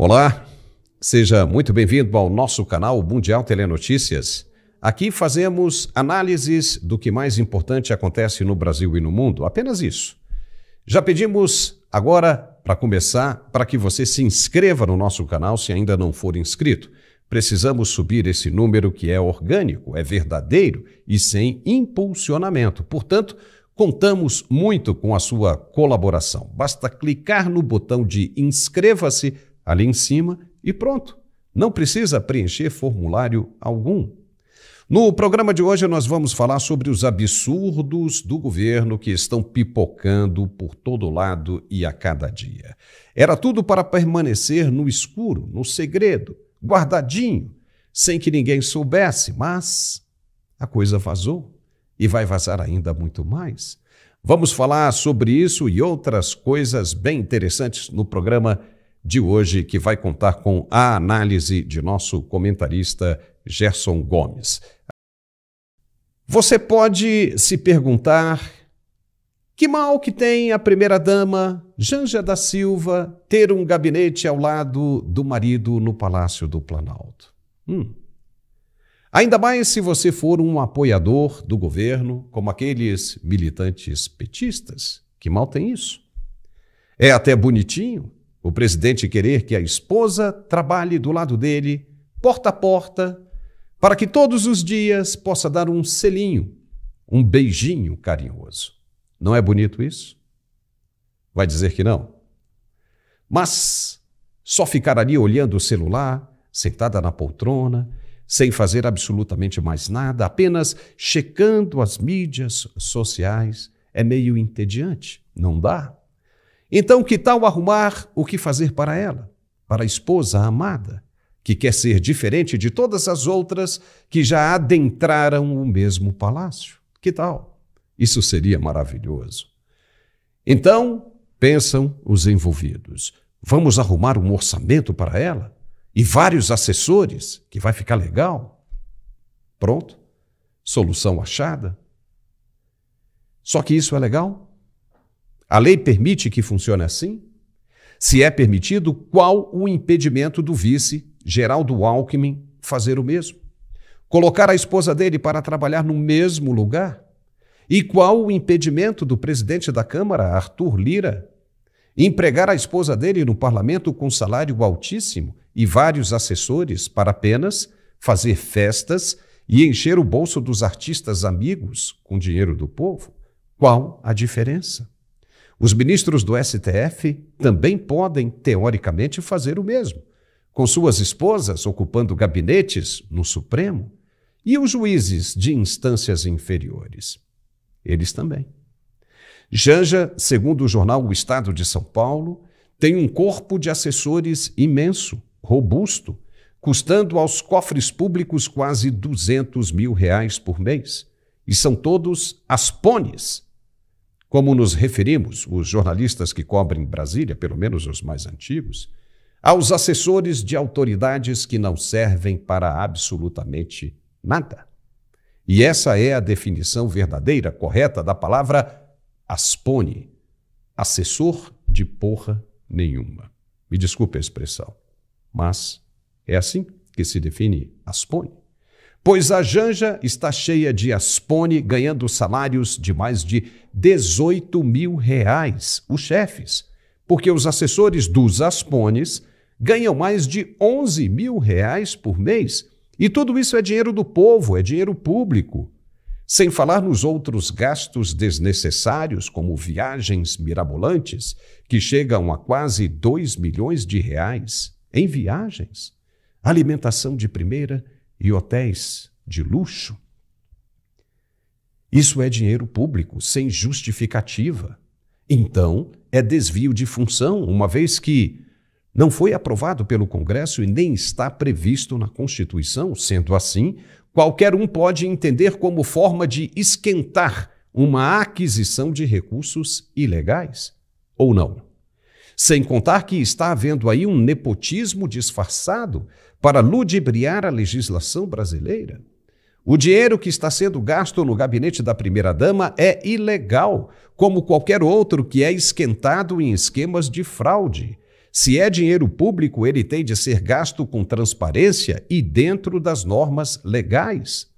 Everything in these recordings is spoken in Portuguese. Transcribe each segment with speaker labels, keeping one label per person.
Speaker 1: Olá, seja muito bem-vindo ao nosso canal Mundial Telenotícias. Aqui fazemos análises do que mais importante acontece no Brasil e no mundo, apenas isso. Já pedimos agora, para começar, para que você se inscreva no nosso canal se ainda não for inscrito. Precisamos subir esse número que é orgânico, é verdadeiro e sem impulsionamento. Portanto, contamos muito com a sua colaboração. Basta clicar no botão de inscreva-se ali em cima e pronto. Não precisa preencher formulário algum. No programa de hoje nós vamos falar sobre os absurdos do governo que estão pipocando por todo lado e a cada dia. Era tudo para permanecer no escuro, no segredo, guardadinho, sem que ninguém soubesse, mas a coisa vazou e vai vazar ainda muito mais. Vamos falar sobre isso e outras coisas bem interessantes no programa de hoje, que vai contar com a análise de nosso comentarista Gerson Gomes. Você pode se perguntar que mal que tem a primeira-dama Janja da Silva ter um gabinete ao lado do marido no Palácio do Planalto. Ainda mais se você for um apoiador do governo, como aqueles militantes petistas. Que mal tem isso? É até bonitinho o presidente querer que a esposa trabalhe do lado dele, porta a porta, para que todos os dias possa dar um selinho, um beijinho carinhoso. Não é bonito isso? Vai dizer que não? Mas só ficar ali olhando o celular, sentada na poltrona, sem fazer absolutamente mais nada, apenas checando as mídias sociais, é meio entediante, não dá? Então, que tal arrumar o que fazer para ela, para a esposa amada, que quer ser diferente de todas as outras que já adentraram o mesmo palácio? Que tal? Isso seria maravilhoso. Então, pensam os envolvidos, vamos arrumar um orçamento para ela e vários assessores, que vai ficar legal. Pronto, solução achada. Só que isso é legal? A lei permite que funcione assim? Se é permitido, qual o impedimento do vice Geraldo Alckmin fazer o mesmo? Colocar a esposa dele para trabalhar no mesmo lugar? E qual o impedimento do presidente da Câmara, Arthur Lira, empregar a esposa dele no parlamento com salário altíssimo e vários assessores para apenas fazer festas e encher o bolso dos artistas amigos com dinheiro do povo? Qual a diferença? Os ministros do STF também podem, teoricamente, fazer o mesmo, com suas esposas ocupando gabinetes no Supremo, e os juízes de instâncias inferiores. Eles também. Janja, segundo o jornal O Estado de São Paulo, tem um corpo de assessores imenso, robusto, custando aos cofres públicos quase R$200 mil por mês. E são todos aspones. Como nos referimos, os jornalistas que cobrem Brasília, pelo menos os mais antigos, aos assessores de autoridades que não servem para absolutamente nada. E essa é a definição verdadeira, correta da palavra aspone, assessor de porra nenhuma. Me desculpe a expressão, mas é assim que se define aspone. Pois a Janja está cheia de aspone, ganhando salários de mais de R$18 mil, os chefes, porque os assessores dos aspones ganham mais de R$11 mil por mês, e tudo isso é dinheiro do povo, é dinheiro público. Sem falar nos outros gastos desnecessários, como viagens mirabolantes, que chegam a quase R$2 milhões em viagens, alimentação de primeira e hotéis de luxo. Isso é dinheiro público, sem justificativa. Então, é desvio de função, uma vez que não foi aprovado pelo Congresso e nem está previsto na Constituição. Sendo assim, qualquer um pode entender como forma de esquentar uma aquisição de recursos ilegais, ou não. Sem contar que está havendo aí um nepotismo disfarçado para ludibriar a legislação brasileira. O dinheiro que está sendo gasto no gabinete da primeira-dama é ilegal, como qualquer outro que é esquentado em esquemas de fraude. Se é dinheiro público, ele tem de ser gasto com transparência e dentro das normas legais.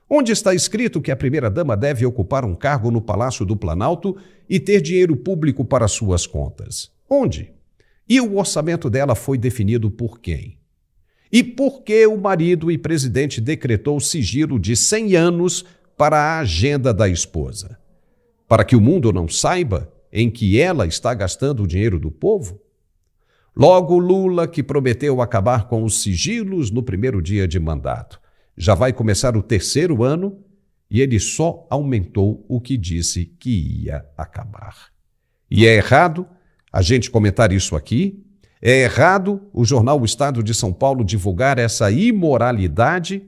Speaker 1: Onde está escrito que a primeira-dama deve ocupar um cargo no Palácio do Planalto e ter dinheiro público para suas contas? Onde? E o orçamento dela foi definido por quem? E por que o marido e presidente decretou sigilo de 100 anos para a agenda da esposa? Para que o mundo não saiba em que ela está gastando o dinheiro do povo? Logo, Lula, que prometeu acabar com os sigilos no primeiro dia de mandato, já vai começar o terceiro ano e ele só aumentou o que disse que ia acabar. E é errado a gente comentar isso aqui, é errado o jornal O Estado de São Paulo divulgar essa imoralidade.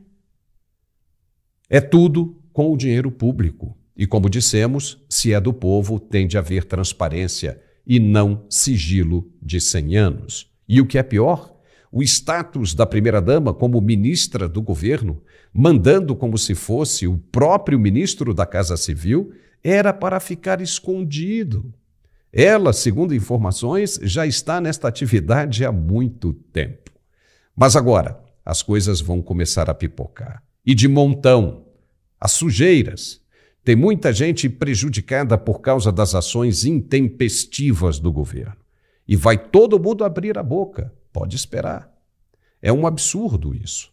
Speaker 1: É tudo com o dinheiro público. E como dissemos, se é do povo, tem de haver transparência e não sigilo de 100 anos. E o que é pior, o status da primeira-dama como ministra do governo, mandando como se fosse o próprio ministro da Casa Civil, era para ficar escondido. Ela, segundo informações, já está nesta atividade há muito tempo. Mas agora, as coisas vão começar a pipocar. E de montão, as sujeiras. Tem muita gente prejudicada por causa das ações intempestivas do governo. E vai todo mundo abrir a boca. Pode esperar. É um absurdo isso.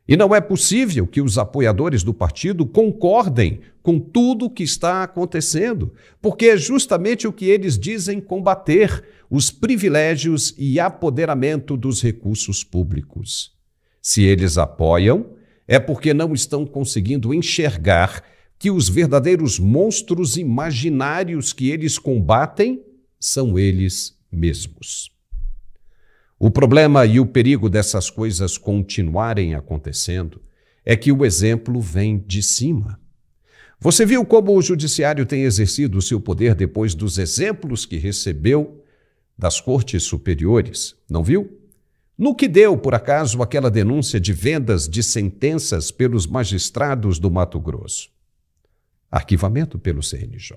Speaker 1: E não é possível que os apoiadores do partido concordem com tudo o que está acontecendo, porque é justamente o que eles dizem combater, os privilégios e apoderamento dos recursos públicos. Se eles apoiam, é porque não estão conseguindo enxergar que os verdadeiros monstros imaginários que eles combatem são eles mesmos. O problema e o perigo dessas coisas continuarem acontecendo é que o exemplo vem de cima. Você viu como o judiciário tem exercido o seu poder depois dos exemplos que recebeu das cortes superiores, não viu? No que deu, por acaso, aquela denúncia de vendas de sentenças pelos magistrados do Mato Grosso? Arquivamento pelo CNJ.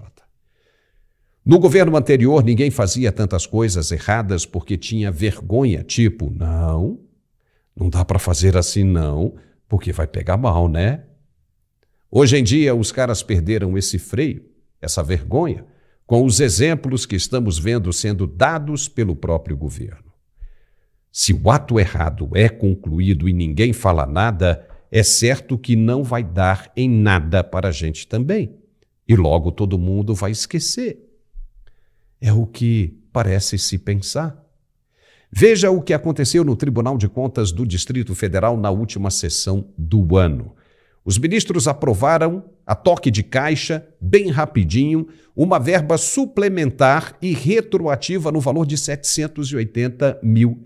Speaker 1: No governo anterior, ninguém fazia tantas coisas erradas porque tinha vergonha, tipo, não dá para fazer assim não, porque vai pegar mal, né? Hoje em dia, os caras perderam esse freio, essa vergonha, com os exemplos que estamos vendo sendo dados pelo próprio governo. Se o ato errado é concluído e ninguém fala nada, é certo que não vai dar em nada para a gente também. E logo todo mundo vai esquecer. É o que parece se pensar. Veja o que aconteceu no Tribunal de Contas do Distrito Federal na última sessão do ano. Os ministros aprovaram, a toque de caixa, bem rapidinho, uma verba suplementar e retroativa no valor de R$ 780 mil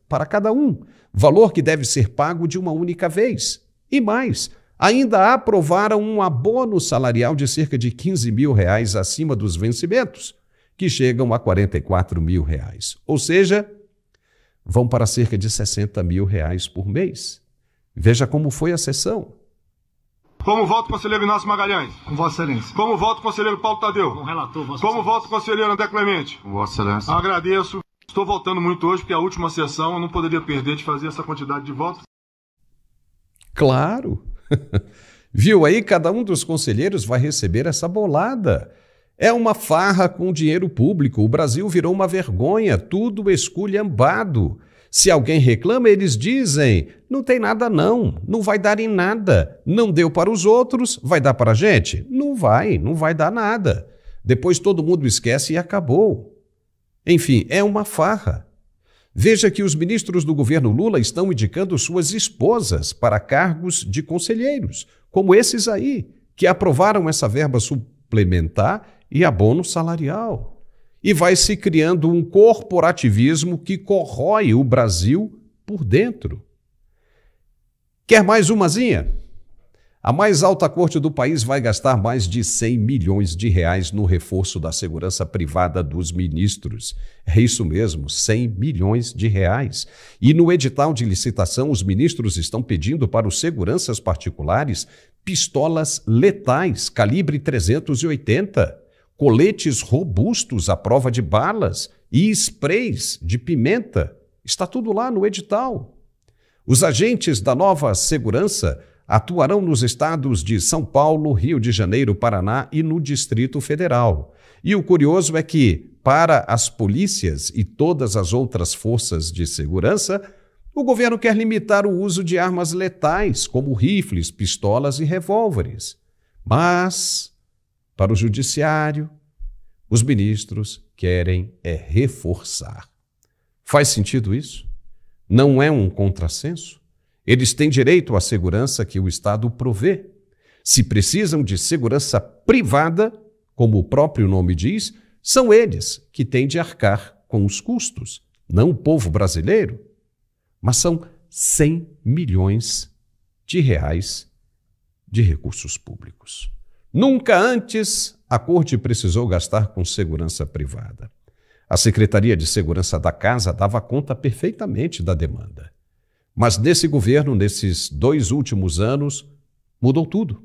Speaker 1: para cada um, valor que deve ser pago de uma única vez. E mais, ainda aprovaram um abono salarial de cerca de R$ 15 mil acima dos vencimentos, que chegam a R$ 44 mil. Ou seja, vão para cerca de R$ 60 mil por mês. Veja como foi a sessão.
Speaker 2: Como vota o conselheiro Inácio Magalhães?
Speaker 3: Com Vossa Excelência.
Speaker 2: Como vota o conselheiro Paulo Tadeu?
Speaker 3: Com relator, Vossa
Speaker 2: Como
Speaker 3: Excelência.
Speaker 2: vota o conselheiro André Clemente?
Speaker 3: Com Vossa Excelência.
Speaker 2: Agradeço. Estou votando muito hoje, porque a última sessão eu não poderia perder de fazer essa quantidade de votos.
Speaker 1: Claro. Viu aí? Cada um dos conselheiros vai receber essa bolada. É uma farra com dinheiro público. O Brasil virou uma vergonha, tudo esculhambado. Se alguém reclama, eles dizem, não tem nada não vai dar em nada. Não deu para os outros, vai dar para a gente? Não vai dar nada. Depois todo mundo esquece e acabou. Enfim, é uma farra. Veja que os ministros do governo Lula estão indicando suas esposas para cargos de conselheiros, como esses aí, que aprovaram essa verba suplementar e abono salarial. E vai se criando um corporativismo que corrói o Brasil por dentro. Quer mais umazinha? A mais alta corte do país vai gastar mais de 100 milhões de reais no reforço da segurança privada dos ministros. É isso mesmo, 100 milhões de reais. E no edital de licitação, os ministros estão pedindo para os seguranças particulares pistolas letais, calibre 380, coletes robustos à prova de balas e sprays de pimenta. Está tudo lá no edital. Os agentes da nova segurança atuarão nos estados de São Paulo, Rio de Janeiro, Paraná e no Distrito Federal. E o curioso é que, para as polícias e todas as outras forças de segurança, o governo quer limitar o uso de armas letais, como rifles, pistolas e revólveres. Mas, para o judiciário, os ministros querem reforçar. Faz sentido isso? Não é um contrassenso? Eles têm direito à segurança que o Estado provê. Se precisam de segurança privada, como o próprio nome diz, são eles que têm de arcar com os custos, não o povo brasileiro. Mas são 100 milhões de reais de recursos públicos. Nunca antes a Corte precisou gastar com segurança privada. A Secretaria de Segurança da Casa dava conta perfeitamente da demanda. Mas nesse governo, nesses 2 últimos anos, mudou tudo.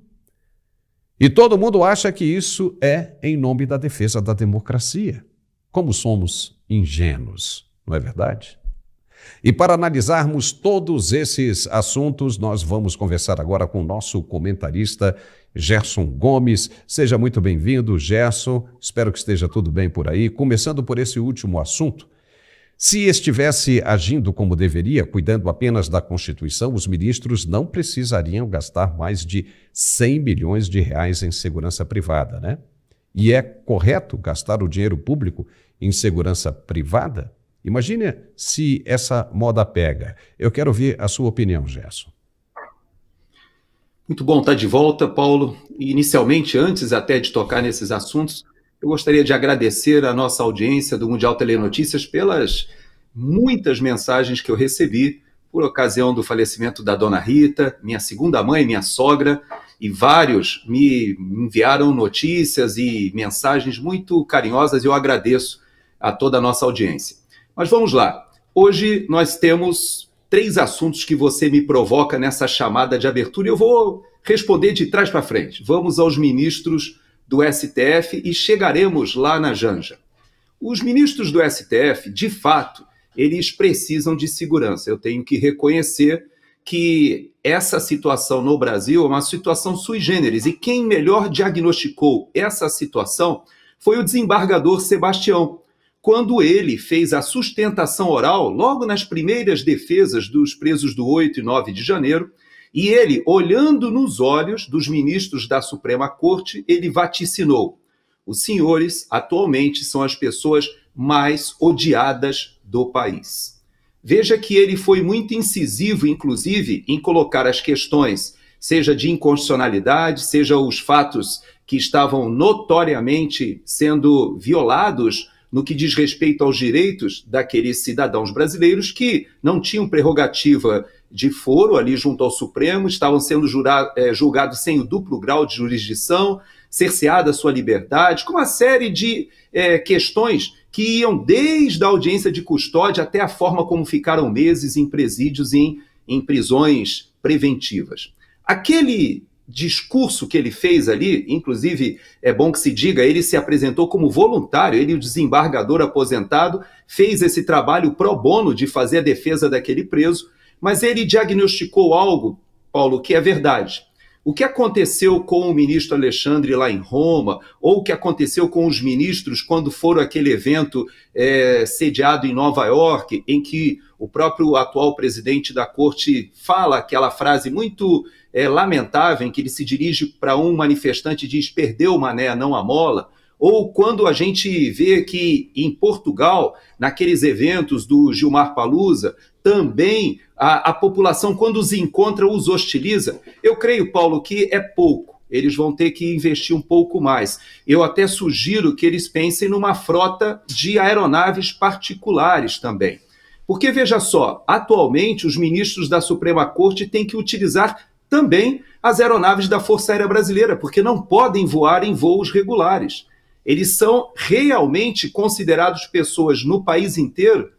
Speaker 1: E todo mundo acha que isso é em nome da defesa da democracia. Como somos ingênuos, não é verdade? E para analisarmos todos esses assuntos, nós vamos conversar agora com o nosso comentarista Gerson Gomes. Seja muito bem-vindo, Gerson. Espero que esteja tudo bem por aí. Começando por esse último assunto, se estivesse agindo como deveria, cuidando apenas da Constituição, os ministros não precisariam gastar mais de 100 milhões de reais em segurança privada, né? E é correto gastar o dinheiro público em segurança privada? Imagine se essa moda pega. Eu quero ouvir a sua opinião, Gerson.
Speaker 3: Muito bom estar de volta, Paulo. E inicialmente, antes até de tocar nesses assuntos, eu gostaria de agradecer a nossa audiência do Mundial Telenotícias pelas muitas mensagens que eu recebi por ocasião do falecimento da dona Rita, minha segunda mãe, minha sogra, e vários me enviaram notícias e mensagens muito carinhosas e eu agradeço a toda a nossa audiência. Mas vamos lá. Hoje nós temos 3 assuntos que você me provoca nessa chamada de abertura e eu vou responder de trás para frente. Vamos aos ministros do STF e chegaremos lá na Janja. Os ministros do STF, de fato, eles precisam de segurança. Eu tenho que reconhecer que essa situação no Brasil é uma situação sui generis e quem melhor diagnosticou essa situação foi o desembargador Sebastião, quando ele fez a sustentação oral logo nas primeiras defesas dos presos do 8 e 9 de janeiro, e ele, olhando nos olhos dos ministros da Suprema Corte, ele vaticinou: os senhores atualmente são as pessoas mais odiadas do país. Veja que ele foi muito incisivo, inclusive, em colocar as questões, seja de inconstitucionalidade, seja os fatos que estavam notoriamente sendo violados no que diz respeito aos direitos daqueles cidadãos brasileiros que não tinham prerrogativa de foro ali junto ao Supremo, estavam sendo julgados sem o duplo grau de jurisdição, cerceada a sua liberdade, com uma série de questões que iam desde a audiência de custódia até a forma como ficaram meses em presídios e em prisões preventivas. Aquele discurso que ele fez ali, inclusive é bom que se diga, ele se apresentou como voluntário, ele, o desembargador aposentado, fez esse trabalho pro bono de fazer a defesa daquele preso, mas ele diagnosticou algo, Paulo, que é verdade. O que aconteceu com o ministro Alexandre lá em Roma, ou o que aconteceu com os ministros quando foram aquele evento sediado em Nova York, em que o próprio atual presidente da corte fala aquela frase muito lamentável, em que ele se dirige para um manifestante e diz: perdeu o mané, não a mola. Ou quando a gente vê que em Portugal, naqueles eventos do Gilmar Palusa, também a população, quando os encontra, os hostiliza. Eu creio, Paulo, que é pouco. Eles vão ter que investir um pouco mais. Eu até sugiro que eles pensem numa frota de aeronaves particulares também. Porque, veja só, atualmente os ministros da Suprema Corte têm que utilizar também as aeronaves da Força Aérea Brasileira, porque não podem voar em voos regulares. Eles são realmente considerados pessoas no país inteiro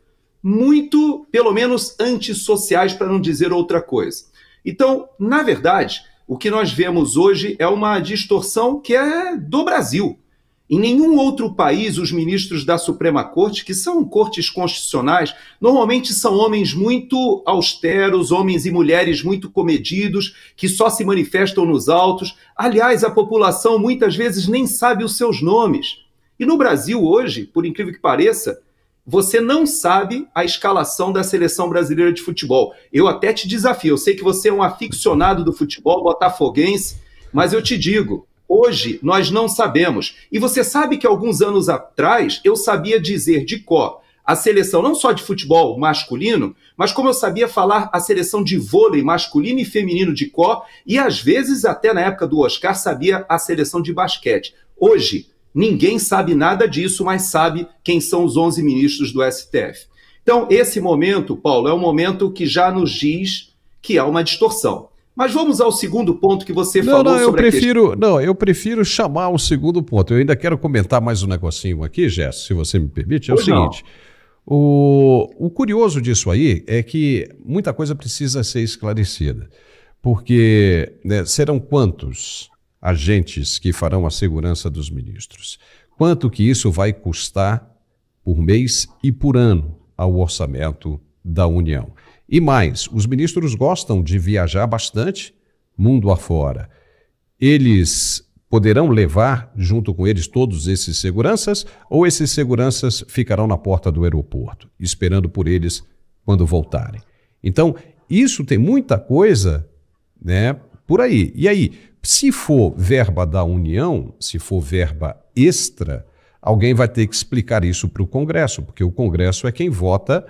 Speaker 3: muito, pelo menos, antissociais, para não dizer outra coisa. Então, na verdade, o que nós vemos hoje é uma distorção que é do Brasil. Em nenhum outro país, os ministros da Suprema Corte, que são cortes constitucionais, normalmente são homens muito austeros, homens e mulheres muito comedidos, que só se manifestam nos autos. Aliás, a população muitas vezes nem sabe os seus nomes. E no Brasil hoje, por incrível que pareça, você não sabe a escalação da seleção brasileira de futebol. Eu até te desafio, eu sei que você é um aficionado do futebol botafoguense, mas eu te digo, hoje nós não sabemos. E você sabe que alguns anos atrás eu sabia dizer de cor a seleção não só de futebol masculino, mas como eu sabia falar a seleção de vôlei masculino e feminino de cor, e às vezes até na época do Oscar sabia a seleção de basquete. Hoje, ninguém sabe nada disso, mas sabe quem são os 11 ministros do STF. Então, esse momento, Paulo, é um momento que já nos diz que há uma distorção. Mas vamos ao segundo ponto que você falou sobre a questão.
Speaker 1: Não, eu prefiro chamar o segundo ponto. Eu ainda quero comentar mais um negocinho aqui, Gerson, se você me permite. É o seguinte, o curioso disso aí é que muita coisa precisa ser esclarecida. Porque serão quantos agentes que farão a segurança dos ministros? Quanto que isso vai custar por mês e por ano ao orçamento da União? E mais, os ministros gostam de viajar bastante mundo afora. Eles poderão levar junto com eles todos esses seguranças ou esses seguranças ficarão na porta do aeroporto, esperando por eles quando voltarem? Então, isso tem muita coisa, por aí. E aí, se for verba da União, se for verba extra, alguém vai ter que explicar isso para o Congresso, porque o Congresso é quem vota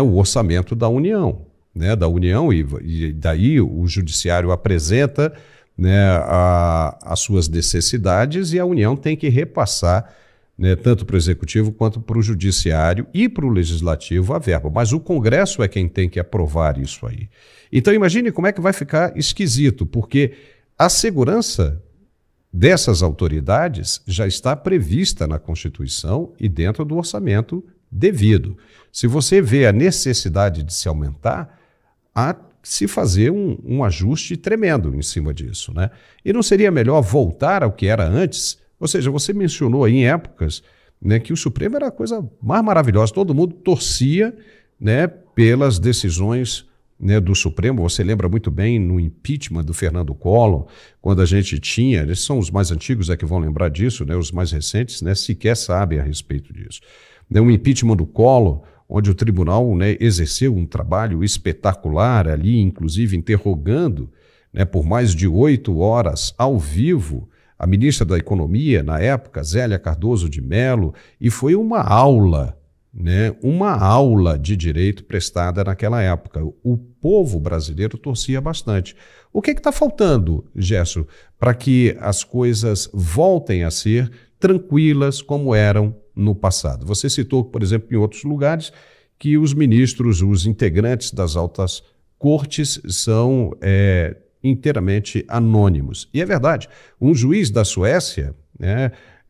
Speaker 1: o orçamento da União, e daí o Judiciário apresenta as suas necessidades e a União tem que repassar tanto para o Executivo quanto para o Judiciário e para o Legislativo a verba. Mas o Congresso é quem tem que aprovar isso aí. Então imagine como é que vai ficar esquisito, porque a segurança dessas autoridades já está prevista na Constituição e dentro do orçamento devido. Se você vê a necessidade de se aumentar, há que se fazer um ajuste tremendo em cima disso, E não seria melhor voltar ao que era antes? Ou seja, você mencionou aí em épocas que o Supremo era a coisa mais maravilhosa, todo mundo torcia pelas decisões do Supremo. Você lembra muito bem no impeachment do Fernando Collor, quando a gente tinha, eles são os mais antigos que vão lembrar disso, os mais recentes sequer sabem a respeito disso. Um impeachment do Collor, onde o tribunal exerceu um trabalho espetacular ali, inclusive interrogando por mais de 8 horas ao vivo a ministra da Economia, na época, Zélia Cardoso de Mello, e foi uma aula de direito prestada naquela época. O povo brasileiro torcia bastante. O que está faltando, Gerson, para que as coisas voltem a ser tranquilas como eram no passado? Você citou, por exemplo, em outros lugares, que os ministros, os integrantes das altas cortes são inteiramente anônimos. E é verdade, um juiz da Suécia,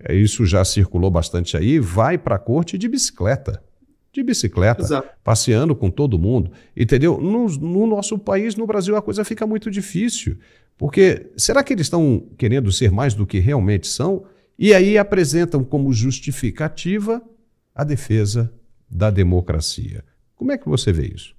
Speaker 1: isso já circulou bastante aí, vai para a corte de bicicleta,
Speaker 3: Exato.
Speaker 1: Passeando com todo mundo, entendeu? No nosso país, no Brasil, a coisa fica muito difícil, porque será que eles estão querendo ser mais do que realmente são? E aí apresentam como justificativa a defesa da democracia. Como é que você vê isso?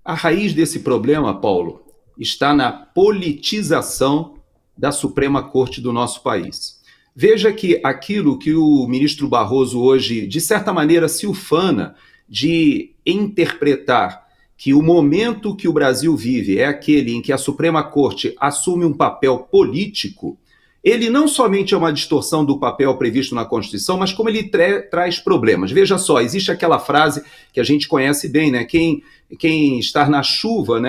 Speaker 3: A raiz desse problema, Paulo, está na politização da Suprema Corte do nosso país. Veja que aquilo que o ministro Barroso hoje, de certa maneira, se ufana de interpretar que o momento que o Brasil vive é aquele em que a Suprema Corte assume um papel político, ele não somente é uma distorção do papel previsto na Constituição, mas como ele traz problemas. Veja só, existe aquela frase que a gente conhece bem, Quem está na chuva,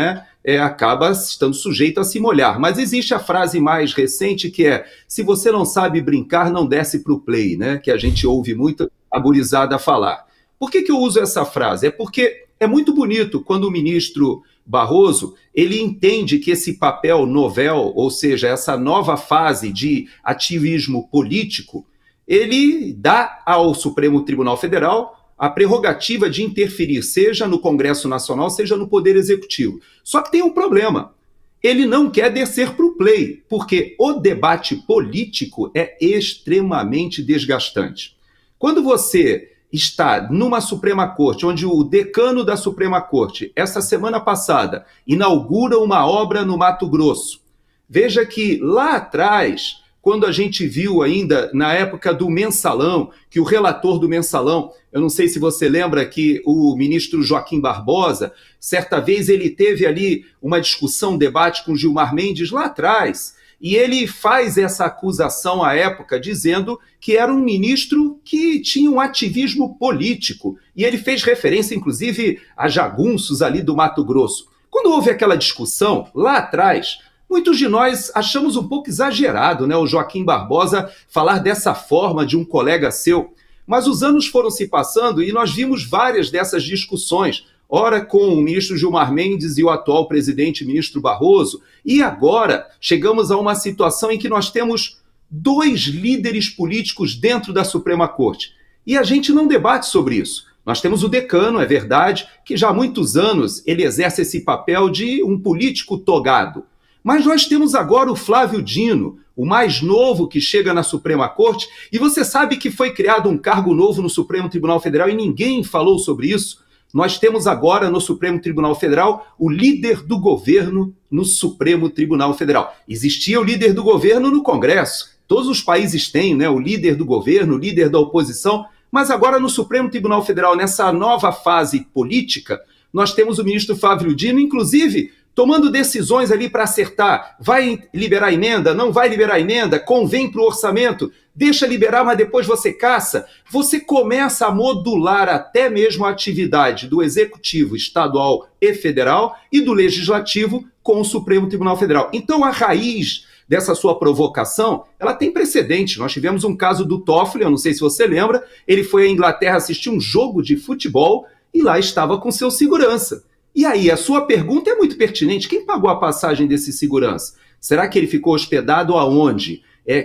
Speaker 3: acaba estando sujeito a se molhar. Mas existe a frase mais recente que é: se você não sabe brincar, não desce para o play, que a gente ouve muito a gurizada falar. Por que eu uso essa frase? É porque é muito bonito quando o ministro Barroso ele entende que esse papel novel, ou seja, essa nova fase de ativismo político, ele dá ao Supremo Tribunal Federal a prerrogativa de interferir, seja no Congresso Nacional, seja no Poder Executivo. Só que tem um problema. ele não quer descer para o play, porque o debate político é extremamente desgastante. Quando você está numa Suprema Corte, onde o decano da Suprema Corte, essa semana passada, inaugura uma obra no Mato Grosso, veja que lá atrás, quando a gente viu ainda, na época do Mensalão, que o relator do Mensalão, eu não sei se você lembra que o ministro Joaquim Barbosa, certa vez ele teve ali uma discussão, um debate com Gilmar Mendes lá atrás, e ele faz essa acusação à época, dizendo que era um ministro que tinha um ativismo político, e ele fez referência, inclusive, a jagunços ali do Mato Grosso. Quando houve aquela discussão, lá atrás, muitos de nós achamos um pouco exagerado, né, o Joaquim Barbosa falar dessa forma de um colega seu. Mas os anos foram se passando e nós vimos várias dessas discussões, ora com o ministro Gilmar Mendes e o atual presidente, ministro Barroso, e agora chegamos a uma situação em que nós temos 2 líderes políticos dentro da Suprema Corte. E a gente não debate sobre isso. Nós temos o decano, é verdade, que já há muitos anos ele exerce esse papel de um político togado. Mas nós temos agora o Flávio Dino, o mais novo que chega na Suprema Corte, e você sabe que foi criado um cargo novo no Supremo Tribunal Federal e ninguém falou sobre isso. Nós temos agora no Supremo Tribunal Federal o líder do governo no Supremo Tribunal Federal. Existia o líder do governo no Congresso, todos os países têm, né, o líder do governo, o líder da oposição, mas agora no Supremo Tribunal Federal, nessa nova fase política, nós temos o ministro Flávio Dino, inclusive, tomando decisões ali para acertar, vai liberar emenda, não vai liberar emenda, convém para o orçamento, deixa liberar, mas depois você caça. Você começa a modular até mesmo a atividade do Executivo estadual e federal e do Legislativo com o Supremo Tribunal Federal. Então, a raiz dessa sua provocação, ela tem precedente. Nós tivemos um caso do Toffoli, eu não sei se você lembra, ele foi à Inglaterra assistir um jogo de futebol e lá estava com seu segurança. E aí, a sua pergunta é muito pertinente. Quem pagou a passagem desse segurança? Será que ele ficou hospedado aonde?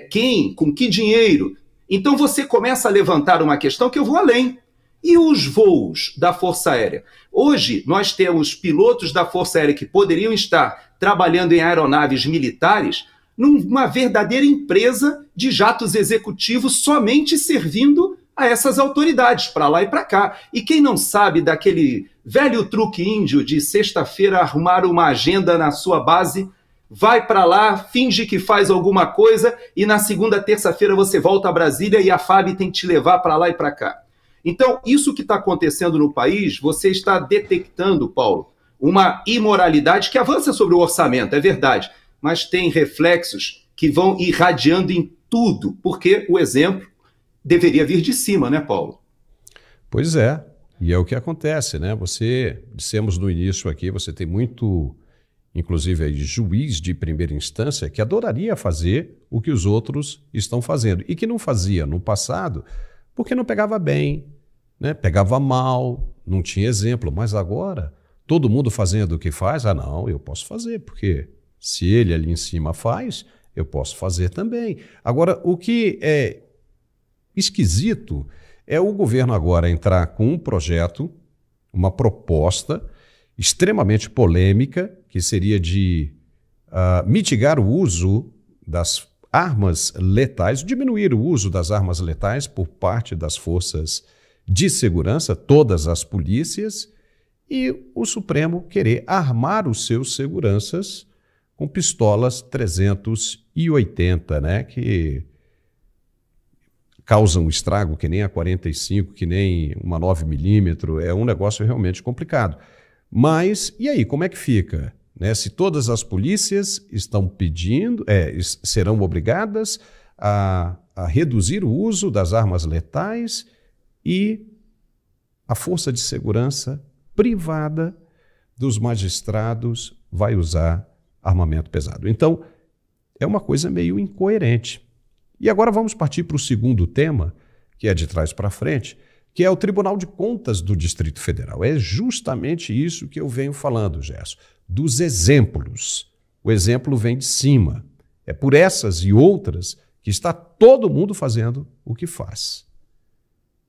Speaker 3: Quem? Com que dinheiro? Então você começa a levantar uma questão que eu vou além. E os voos da Força Aérea? Hoje, nós temos pilotos da Força Aérea que poderiam estar trabalhando em aeronaves militares numa verdadeira empresa de jatos executivos somente servindo a essas autoridades, para lá e para cá. E quem não sabe daquele velho truque índio de sexta-feira arrumar uma agenda na sua base, vai para lá, finge que faz alguma coisa e na segunda, terça-feira você volta a Brasília e a FAB tem que te levar para lá e para cá. Então, isso que está acontecendo no país, você está detectando, Paulo, uma imoralidade que avança sobre o orçamento, é verdade, mas tem reflexos que vão irradiando em tudo, porque o exemplo deveria vir de cima, né, Paulo?
Speaker 1: Pois é, e é o que acontece, né? Você, dissemos no início aqui, você tem muito, inclusive aí, juiz de primeira instância que adoraria fazer o que os outros estão fazendo e que não fazia no passado porque não pegava bem, né? Pegava mal, não tinha exemplo, mas agora todo mundo fazendo o que faz, não, eu posso fazer, porque se ele ali em cima faz, eu posso fazer também. Agora, o que é esquisito é o governo agora entrar com um projeto, uma proposta extremamente polêmica, que seria de mitigar o uso das armas letais, diminuir o uso das armas letais por parte das forças de segurança, todas as polícias, e o Supremo querer armar os seus seguranças com pistolas 380, né, que causam um estrago que nem a 45, que nem uma 9mm, é um negócio realmente complicado. Mas, e aí, como é que fica? Né? Se todas as polícias estão pedindo, serão obrigadas a reduzir o uso das armas letais e a força de segurança privada dos magistrados vai usar armamento pesado. Então, é uma coisa meio incoerente. E agora vamos partir para o segundo tema, que é de trás para frente, que é o Tribunal de Contas do Distrito Federal. É justamente isso que eu venho falando, Gerson, dos exemplos. O exemplo vem de cima. É por essas e outras que está todo mundo fazendo o que faz.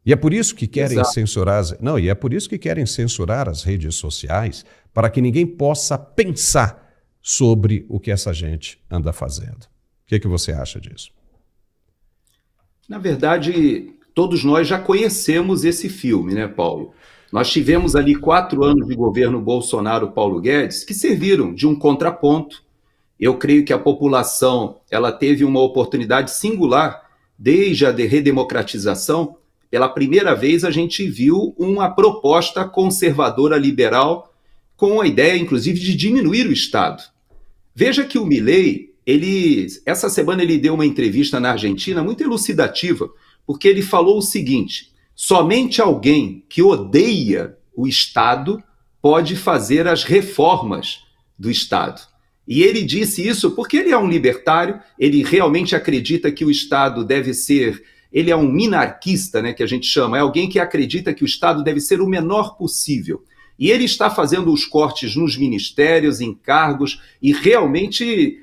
Speaker 1: E é por isso que querem censurar as redes sociais, para que ninguém possa pensar sobre o que essa gente anda fazendo. O que você acha disso?
Speaker 3: Na verdade, todos nós já conhecemos esse filme, né, Paulo? Nós tivemos ali 4 anos de governo Bolsonaro-Paulo Guedes que serviram de um contraponto. Eu creio que a população ela teve uma oportunidade singular desde a redemocratização. Pela primeira vez a gente viu uma proposta conservadora liberal com a ideia, inclusive, de diminuir o Estado. Veja que o Milei, essa semana ele deu uma entrevista na Argentina muito elucidativa, porque ele falou o seguinte: somente alguém que odeia o Estado pode fazer as reformas do Estado. E ele disse isso porque ele é um libertário, ele realmente acredita que o Estado deve ser... Ele é um minarquista, né, que a gente chama, é alguém que acredita que o Estado deve ser o menor possível. E ele está fazendo os cortes nos ministérios, em cargos, e realmente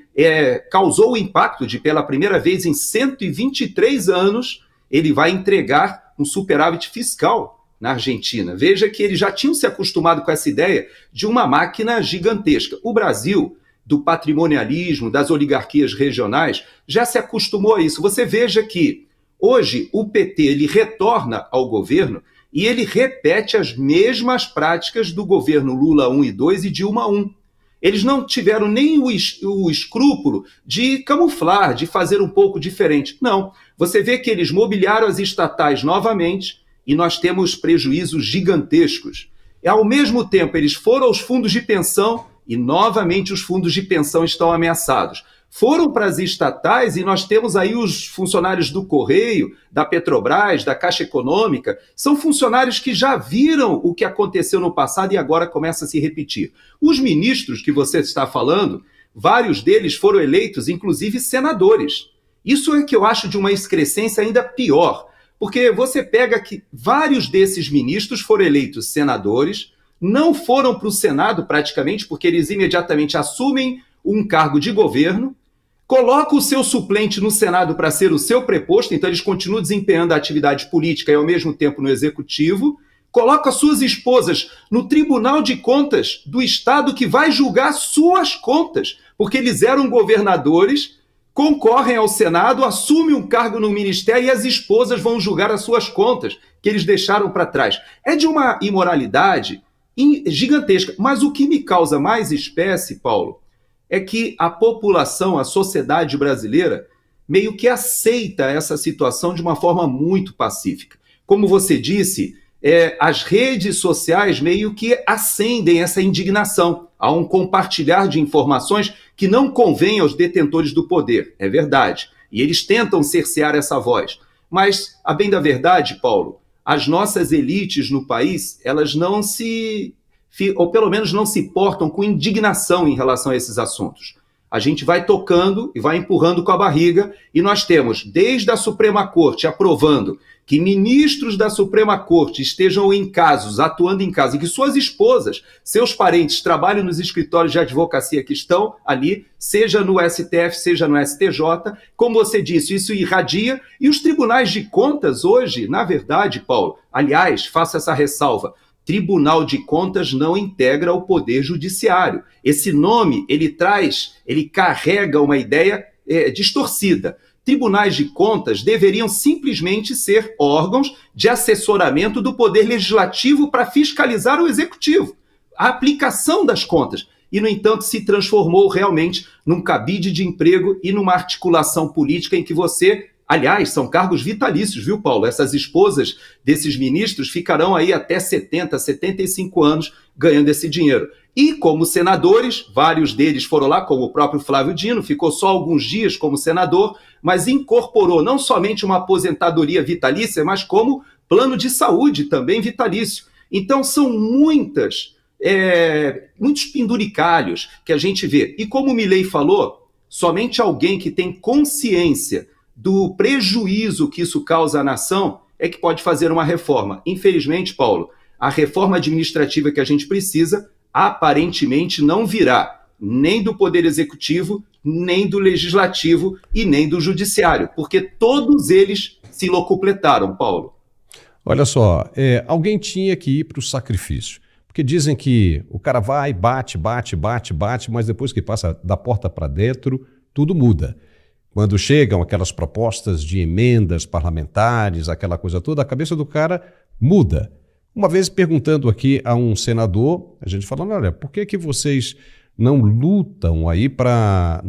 Speaker 3: causou o impacto de, pela primeira vez em 123 anos, ele vai entregar um superávit fiscal na Argentina. Veja que eles já tinham se acostumado com essa ideia de uma máquina gigantesca. O Brasil, do patrimonialismo, das oligarquias regionais, já se acostumou a isso. Você veja que hoje o PT ele retorna ao governo e ele repete as mesmas práticas do governo Lula 1 e 2 e Dilma 1. Eles não tiveram nem o escrúpulo de camuflar, de fazer um pouco diferente. Não. Você vê que eles mobiliaram as estatais novamente e nós temos prejuízos gigantescos. E, ao mesmo tempo, eles foram aos fundos de pensão e, novamente, os fundos de pensão estão ameaçados. Foram para as estatais e nós temos aí os funcionários do Correio, da Petrobras, da Caixa Econômica, são funcionários que já viram o que aconteceu no passado e agora começa a se repetir. Os ministros que você está falando, vários deles foram eleitos, inclusive senadores. Isso é que eu acho de uma excrescência ainda pior, porque você pega que vários desses ministros foram eleitos senadores, não foram para o Senado praticamente, porque eles imediatamente assumem um cargo de governo, coloca o seu suplente no Senado para ser o seu preposto, então eles continuam desempenhando a atividade política e ao mesmo tempo no Executivo, coloca suas esposas no Tribunal de Contas do Estado que vai julgar suas contas, porque eles eram governadores, concorrem ao Senado, assumem um cargo no Ministério e as esposas vão julgar as suas contas, que eles deixaram para trás. É de uma imoralidade gigantesca. Mas o que me causa mais espécie, Paulo, é que a população, a sociedade brasileira, meio que aceita essa situação de uma forma muito pacífica. Como você disse, as redes sociais meio que acendem essa indignação. Há um compartilhar de informações que não convém aos detentores do poder, é verdade. E eles tentam cercear essa voz. Mas, a bem da verdade, Paulo, as nossas elites no país, elas não ou pelo menos não se portam com indignação em relação a esses assuntos. A gente vai tocando e vai empurrando com a barriga, e nós temos, desde a Suprema Corte, aprovando que ministros da Suprema Corte estejam em casos, atuando em casos, e que suas esposas, seus parentes, trabalhem nos escritórios de advocacia que estão ali, seja no STF, seja no STJ. Como você disse, isso irradia, e os tribunais de contas hoje, na verdade, Paulo, aliás, faço essa ressalva, Tribunal de Contas não integra o Poder Judiciário. Esse nome, ele carrega uma ideia distorcida. Tribunais de Contas deveriam simplesmente ser órgãos de assessoramento do Poder Legislativo para fiscalizar o Executivo, a aplicação das contas. E, no entanto, se transformou realmente num cabide de emprego e numa articulação política em que você... Aliás, são cargos vitalícios, viu, Paulo? Essas esposas desses ministros ficarão aí até 70, 75 anos ganhando esse dinheiro. E como senadores, vários deles foram lá, como o próprio Flávio Dino, ficou só alguns dias como senador, mas incorporou não somente uma aposentadoria vitalícia, mas como plano de saúde também vitalício. Então são muitos penduricalhos que a gente vê. E como o Milei falou, somente alguém que tem consciência do prejuízo que isso causa à nação é que pode fazer uma reforma. Infelizmente, Paulo, a reforma administrativa que a gente precisa aparentemente não virá nem do Poder Executivo, nem do Legislativo e nem do Judiciário, porque todos eles se locupletaram, Paulo.
Speaker 1: Olha só, alguém tinha que ir para o sacrifício, Porque dizem que o cara vai, bate, mas depois que passa da porta para dentro, tudo muda. Quando chegam aquelas propostas de emendas parlamentares, aquela coisa toda, a cabeça do cara muda. Uma vez perguntando aqui a um senador, a gente falando, olha, por que vocês não lutam aí para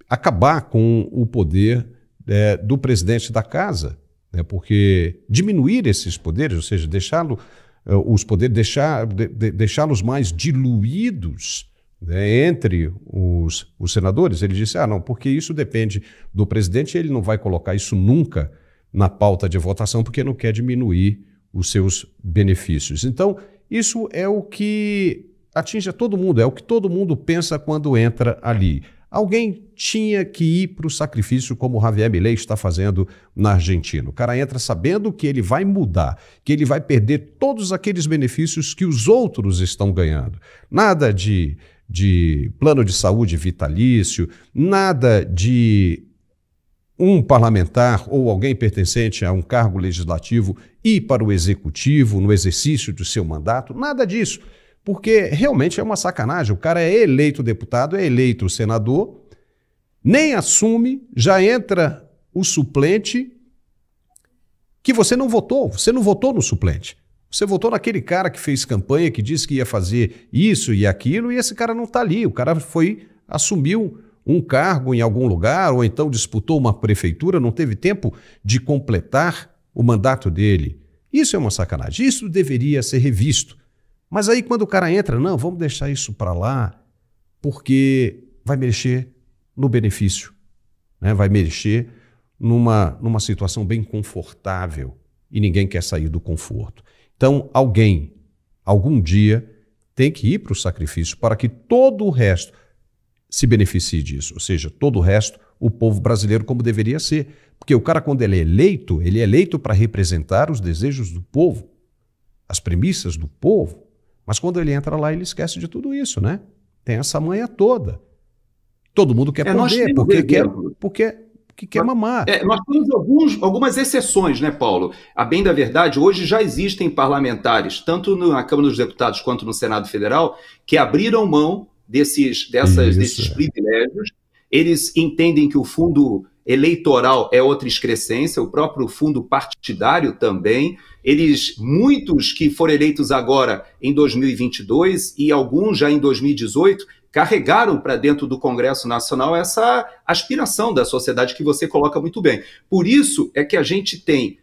Speaker 1: acabar com o poder do presidente da casa? Porque diminuir esses poderes, ou seja, deixá-los mais diluídos, entre os senadores, ele disse, não, porque isso depende do presidente, ele não vai colocar isso nunca na pauta de votação, porque não quer diminuir os seus benefícios. Então, isso é o que atinge a todo mundo, é o que todo mundo pensa quando entra ali. Alguém tinha que ir para o sacrifício, como o Javier Milei está fazendo na Argentina. O cara entra sabendo que ele vai mudar, que ele vai perder todos aqueles benefícios que os outros estão ganhando. Nada de plano de saúde vitalício, nada de um parlamentar ou alguém pertencente a um cargo legislativo ir para o executivo no exercício do seu mandato, nada disso. Porque realmente é uma sacanagem. O cara é eleito deputado, é eleito senador, nem assume, já entra o suplente que você não votou. Você não votou no suplente. Você votou naquele cara que fez campanha, que disse que ia fazer isso e aquilo, e esse cara não está ali. O cara assumiu um cargo em algum lugar, ou então disputou uma prefeitura, não teve tempo de completar o mandato dele. Isso é uma sacanagem. Isso deveria ser revisto. Mas aí quando o cara entra, não, vamos deixar isso para lá, porque vai mexer no benefício, né? Vai mexer numa situação bem confortável e ninguém quer sair do conforto. Então alguém, algum dia, tem que ir para o sacrifício para que todo o resto se beneficie disso, ou seja, todo o resto, o povo brasileiro como deveria ser. Porque o cara, quando ele é eleito para representar os desejos do povo, as premissas do povo. Mas quando ele entra lá, ele esquece de tudo isso, né? Tem essa manha toda. Todo mundo quer poder, porque quer mamar.
Speaker 3: Nós temos algumas exceções, né, Paulo? A bem da verdade, hoje já existem parlamentares, tanto na Câmara dos Deputados quanto no Senado Federal, que abriram mão desses privilégios. Eles entendem que o fundo eleitoral é outra excrescência, o próprio fundo partidário também. Muitos que foram eleitos agora em 2022 e alguns já em 2018, carregaram para dentro do Congresso Nacional essa aspiração da sociedade que você coloca muito bem. Por isso é que a gente tem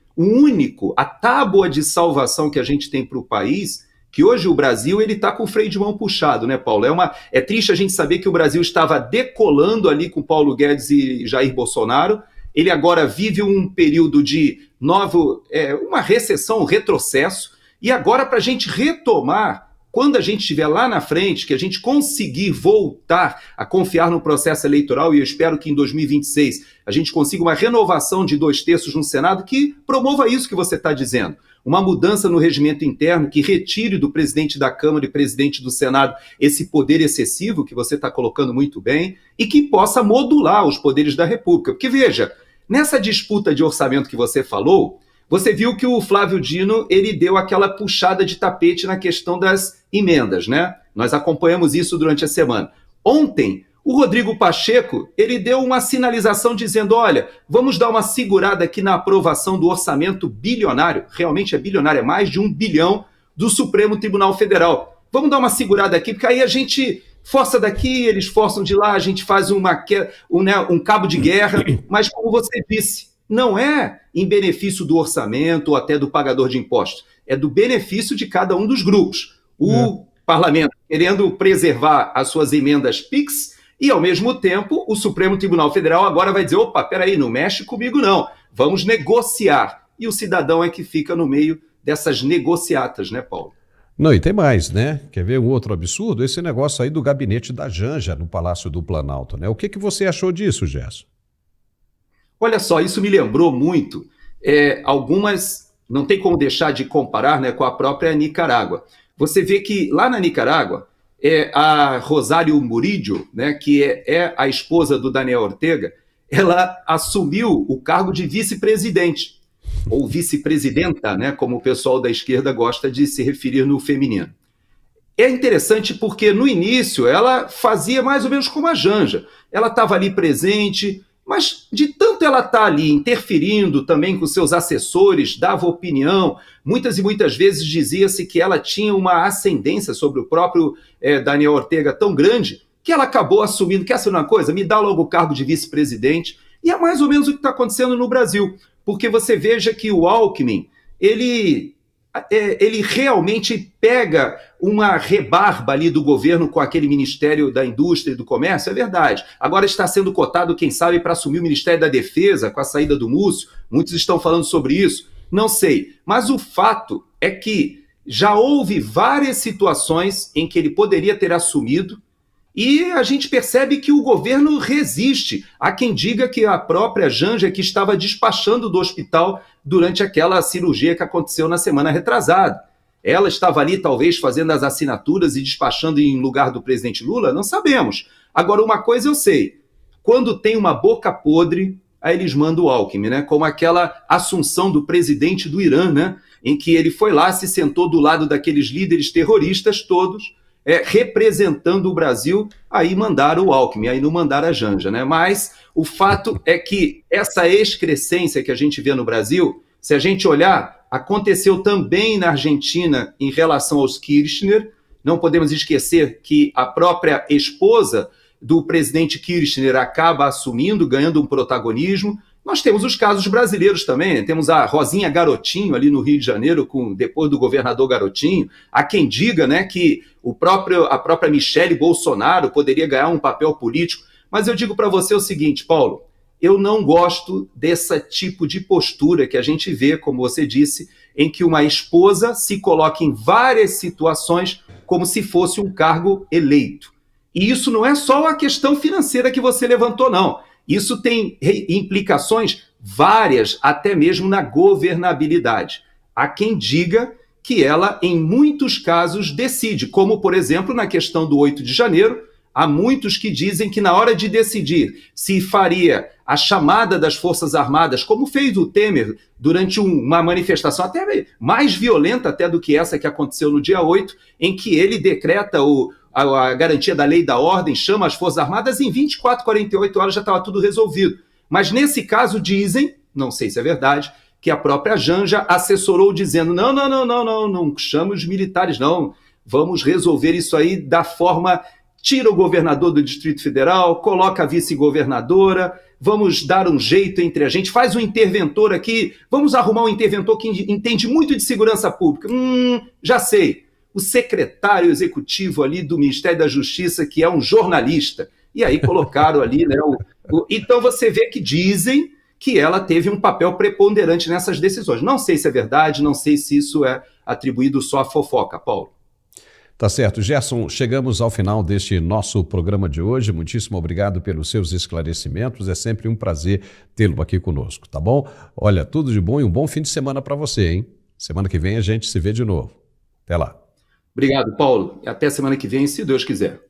Speaker 3: a tábua de salvação que a gente tem para o país, que hoje o Brasil está com o freio de mão puxado, né, Paulo? É triste a gente saber que o Brasil estava decolando ali com Paulo Guedes e Jair Bolsonaro. Ele agora vive um período de uma recessão, um retrocesso, e agora para a gente retomar, quando a gente estiver lá na frente, que a gente conseguir voltar a confiar no processo eleitoral, e eu espero que em 2026 a gente consiga uma renovação de 2/3 no Senado que promova isso que você está dizendo. Uma mudança no regimento interno que retire do presidente da Câmara e presidente do Senado esse poder excessivo que você está colocando muito bem e que possa modular os poderes da República. Porque, veja, nessa disputa de orçamento que você falou, você viu que o Flávio Dino ele deu aquela puxada de tapete na questão das emendas, né? Nós acompanhamos isso durante a semana. Ontem, o Rodrigo Pacheco, ele deu uma sinalização dizendo, olha, vamos dar uma segurada aqui na aprovação do orçamento bilionário, realmente é bilionário, é mais de 1 bilhão do Supremo Tribunal Federal. Vamos dar uma segurada aqui, porque aí a gente força daqui, eles forçam de lá, a gente faz um cabo de guerra, mas como você disse, não é em benefício do orçamento ou até do pagador de impostos, é do benefício de cada um dos grupos. O parlamento querendo preservar as suas emendas PIX, e, ao mesmo tempo, o Supremo Tribunal Federal agora vai dizer, opa, peraí, não mexe comigo não, vamos negociar. E o cidadão é que fica no meio dessas negociatas, né, Paulo?
Speaker 1: Não, e tem mais, né? Quer ver um outro absurdo? Esse negócio aí do gabinete da Janja no Palácio do Planalto, né? O que você achou disso, Gerson?
Speaker 3: Olha só, isso me lembrou muito algumas, não tem como deixar de comparar, né, com a própria Nicarágua. Você vê que lá na Nicarágua, a Rosário Murillo, né, que é a esposa do Daniel Ortega, ela assumiu o cargo de vice-presidente. ou vice-presidenta, né, como o pessoal da esquerda gosta de se referir no feminino. É interessante porque no início ela fazia mais ou menos como a Janja. Ela estava ali presente, mas de tanto ela estar ali interferindo também com seus assessores, dava opinião, muitas e muitas vezes dizia-se que ela tinha uma ascendência sobre o próprio Daniel Ortega tão grande, que ela acabou assumindo, quer saber uma coisa? Me dá logo o cargo de vice-presidente. E é mais ou menos o que está acontecendo no Brasil, porque você veja que o Alckmin, ele realmente pega uma rebarba ali do governo com aquele Ministério da Indústria e do Comércio, é verdade. Agora está sendo cotado, quem sabe, para assumir o Ministério da Defesa com a saída do Múcio. Muitos estão falando sobre isso. Não sei. Mas o fato é que já houve várias situações em que ele poderia ter assumido e a gente percebe que o governo resiste. Há quem diga que a própria Janja que estava despachando do hospital durante aquela cirurgia que aconteceu na semana retrasada. Ela estava ali, talvez, fazendo as assinaturas e despachando em lugar do presidente Lula? Não sabemos. Agora, uma coisa eu sei. Quando tem uma boca podre, aí eles mandam o Alckmin, né? Como aquela assunção do presidente do Irã, né? Em que ele foi lá, se sentou do lado daqueles líderes terroristas todos, representando o Brasil, aí mandaram o Alckmin, aí não mandaram a Janja, né? Mas o fato é que essa excrescência que a gente vê no Brasil, se a gente olhar, aconteceu também na Argentina em relação aos Kirchner. Não podemos esquecer que a própria esposa do presidente Kirchner acaba assumindo, ganhando um protagonismo. Nós temos os casos brasileiros também, né? Temos a Rosinha Garotinho ali no Rio de Janeiro, depois do governador Garotinho. Há quem diga, né, que a própria Michele Bolsonaro poderia ganhar um papel político. Mas eu digo para você o seguinte, Paulo, eu não gosto desse tipo de postura que a gente vê, como você disse, em que uma esposa se coloca em várias situações como se fosse um cargo eleito. E isso não é só a questão financeira que você levantou, não. Isso tem implicações várias, até mesmo na governabilidade. Há quem diga que ela, em muitos casos, decide, como, por exemplo, na questão do 8 de janeiro, há muitos que dizem que na hora de decidir se faria a chamada das Forças Armadas, como fez o Temer durante uma manifestação até mais violenta até do que essa que aconteceu no dia 8, em que ele decreta a garantia da lei e da ordem, chama as Forças Armadas, em 24, 48 horas já estava tudo resolvido. Mas nesse caso dizem, não sei se é verdade, que a própria Janja assessorou dizendo não chama os militares não, vamos resolver isso aí da forma, tira o governador do Distrito Federal, coloca a vice-governadora, vamos dar um jeito entre a gente, faz um interventor aqui, vamos arrumar um interventor que entende muito de segurança pública. Já sei. O secretário executivo ali do Ministério da Justiça, que é um jornalista. E aí colocaram ali, né? Então você vê que dizem que ela teve um papel preponderante nessas decisões. Não sei se é verdade, não sei se isso é atribuído só à fofoca, Paulo.
Speaker 1: Tá certo. Gerson, chegamos ao final deste nosso programa de hoje. Muitíssimo obrigado pelos seus esclarecimentos. É sempre um prazer tê-lo aqui conosco, tá bom? Olha, tudo de bom e um bom fim de semana para você, hein? Semana que vem a gente se vê de novo. Até lá.
Speaker 3: Obrigado, Paulo. E até semana que vem, se Deus quiser.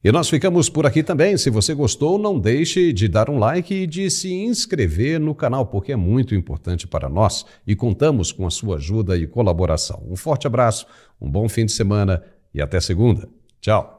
Speaker 1: E nós ficamos por aqui também. Se você gostou, não deixe de dar um like e de se inscrever no canal, porque é muito importante para nós e contamos com a sua ajuda e colaboração. Um forte abraço, um bom fim de semana e até segunda. Tchau.